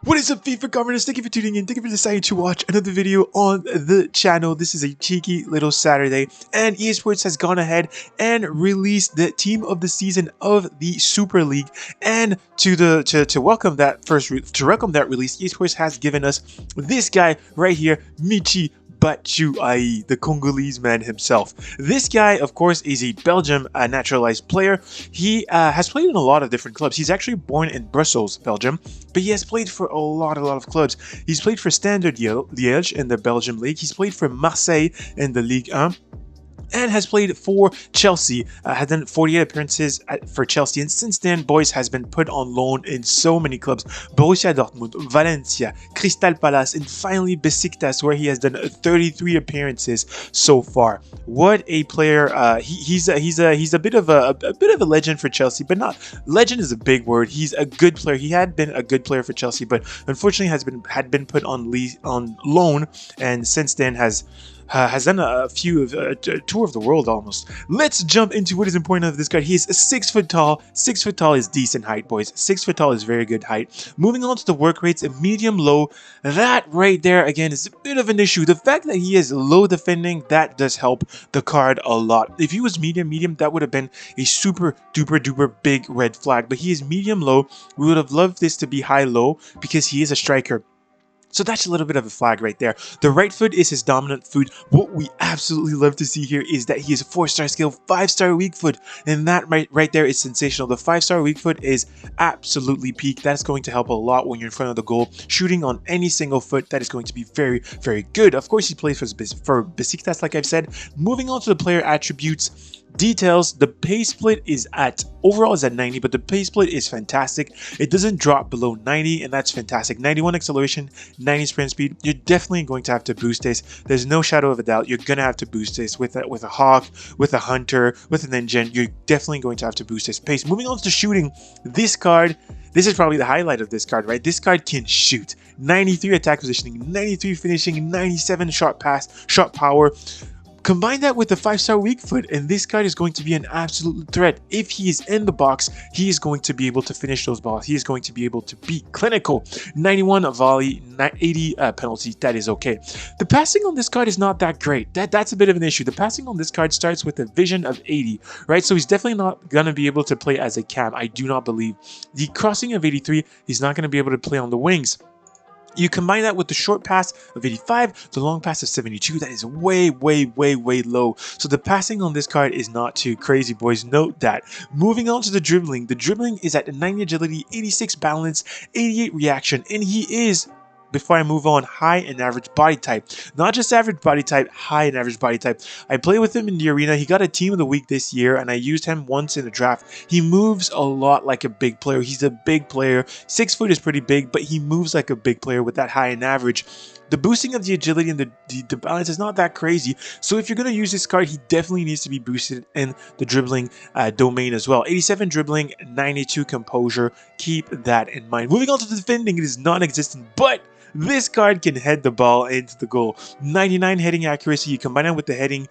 What is up, FIFA governors? Thank you for tuning in. Thank you for deciding to watch another video on the channel. This is a cheeky little Saturday, and EA Sports has gone ahead and released the team of the season of the Super League. And to welcome that release, EA Sports has given us this guy right here, Michy. Batshuayi, the Congolese man himself. This guy, of course, is a Belgium naturalized player. He has played in a lot of different clubs. He's actually born in Brussels, Belgium, but he has played for a lot of clubs. He's played for Standard Liège in the Belgium League. He's played for Marseille in the Ligue 1. And has played for Chelsea, has done 48 appearances for Chelsea, and since then, boys, has been put on loan in so many clubs: Borussia Dortmund, Valencia, Crystal Palace, and finally Besiktas, where he has done 33 appearances so far. What a player! He's a bit of a legend for Chelsea, but not legend is a big word. He's a good player. He had been a good player for Chelsea, but unfortunately had been put on loan, and since then has done a few of a tour of the world almost. Let's jump into what is important of this card. He is 6 foot tall. 6 foot tall is decent height, boys. 6 foot tall is very good height. Moving on to the work rates, a medium low. That right there again is a bit of an issue. The fact that he is low defending, that does help the card a lot. If he was medium, that would have been a super duper big red flag. But he is medium low. We would have loved this to be high low because he is a striker. So that's a little bit of a flag right there. The right foot is his dominant foot. What we absolutely love to see here is that he is a 4-star skill, 5-star weak foot. And that right there is sensational. The 5-star weak foot is absolutely peak. That's going to help a lot when you're in front of the goal. Shooting on any single foot, that is going to be very good. Of course, he plays for Besiktas, like I've said. Moving on to the player attributes. Details, the pace split is overall is at 90, but the pace split is fantastic. It doesn't drop below 90, and that's fantastic. 91 acceleration, 90 sprint speed. You're definitely going to have to boost this. There's no shadow of a doubt. You're gonna have to boost this with a hawk, with a hunter, with an engine. You're definitely going to have to boost this pace. Moving on to shooting, this is probably the highlight of this card, right? This card can shoot. 93 attack positioning, 93 finishing, 97 shot power. Combine that with the 5-star weak foot, and this card is going to be an absolute threat. If he is in the box, he is going to be able to finish those balls. He is going to be able to be clinical. 91 volley, 80 penalty. That is okay. The passing on this card is not that great. That's a bit of an issue. The passing on this card starts with a vision of 80, right? So he's definitely not going to be able to play as a cam. I do not believe. The crossing of 83, he's not going to be able to play on the wings. You combine that with the short pass of 85, the long pass of 72, that is way low. So the passing on this card is not too crazy, boys. Note that. Moving on to the dribbling is at 90 agility, 86 balance, 88 reaction, and he is, before I move on, high and average body type. Not just average body type, high and average body type. I play with him in the arena. He got a team of the week this year, and I used him once in the draft. He moves a lot like a big player. He's a big player. 6 foot is pretty big, but he moves like a big player with that high and average. The boosting of the agility and the balance is not that crazy. So if you're going to use this card, he definitely needs to be boosted in the dribbling domain as well. 87 dribbling, 92 composure. Keep that in mind. Moving on to the defending, it is non-existent, but this card can head the ball into the goal. 99 heading accuracy. You combine it with the heading,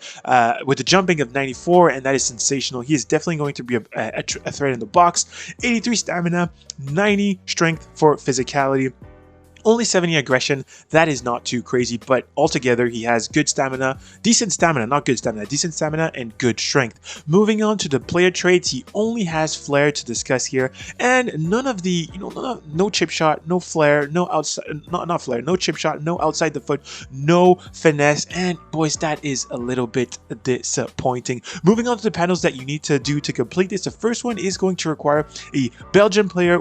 with the jumping of 94, and that is sensational. He is definitely going to be a threat in the box. 83 stamina, 90 strength for physicality. Only 70 aggression. That is not too crazy, but altogether he has good stamina, decent stamina, not good stamina, decent stamina and good strength. Moving on to the player traits, he only has flair to discuss here, and none of the, no chip shot, no flair, no outside, not flair, no chip shot, no outside the foot, no finesse, and boys, that is a little bit disappointing. Moving on to the panels that you need to do to complete this, the first one is going to require a Belgian player,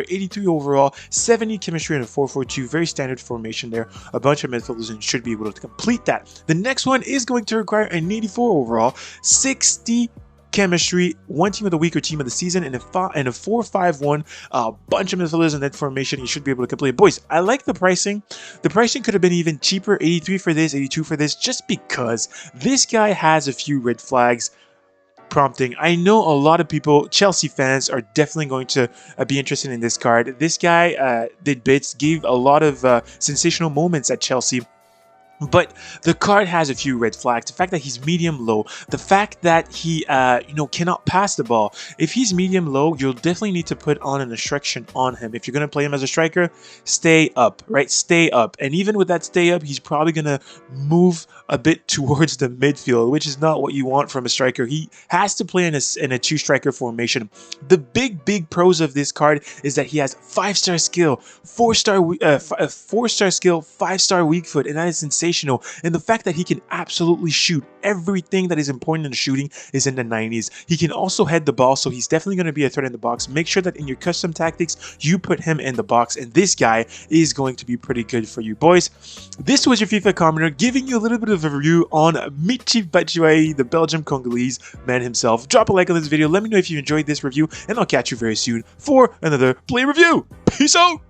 83 overall, 70 chemistry, and a 4-4-2, very standard formation there. A bunch of midfielders and should be able to complete that. The next one is going to require an 84 overall, 60 chemistry, 1 team of the week or team of the season, and a 4-5-1, a bunch of midfielders in that formation. You should be able to complete it. Boys, I like the pricing. The pricing could have been even cheaper, 83 for this, 82 for this, just because this guy has a few red flags prompting. I know a lot of people, Chelsea fans, are definitely going to be interested in this card. This guy did bits, gave a lot of sensational moments at Chelsea. But the card has a few red flags. The fact that he's medium low, the fact that he cannot pass the ball. If he's medium low, you'll definitely need to put on an restriction on him. If you're going to play him as a striker, stay up, right? Stay up. And even with that stay up, he's probably going to move a bit towards the midfield, which is not what you want from a striker. He has to play in a two striker formation. The big pros of this card is that he has 5-star skill, 4-star skill, 5-star weak foot, and that is sensational. And the fact that he can absolutely shoot, everything that is important in the shooting is in the 90s. He can also head the ball, so he's definitely going to be a threat in the box. Make sure that in your custom tactics, you put him in the box, and this guy is going to be pretty good for you, boys. This was your FIFA commenter giving you a little bit of a review on Michy Batshuayi, the Belgium Congolese man himself. Drop a like on this video. Let me know if you enjoyed this review, and I'll catch you very soon for another play review. Peace out!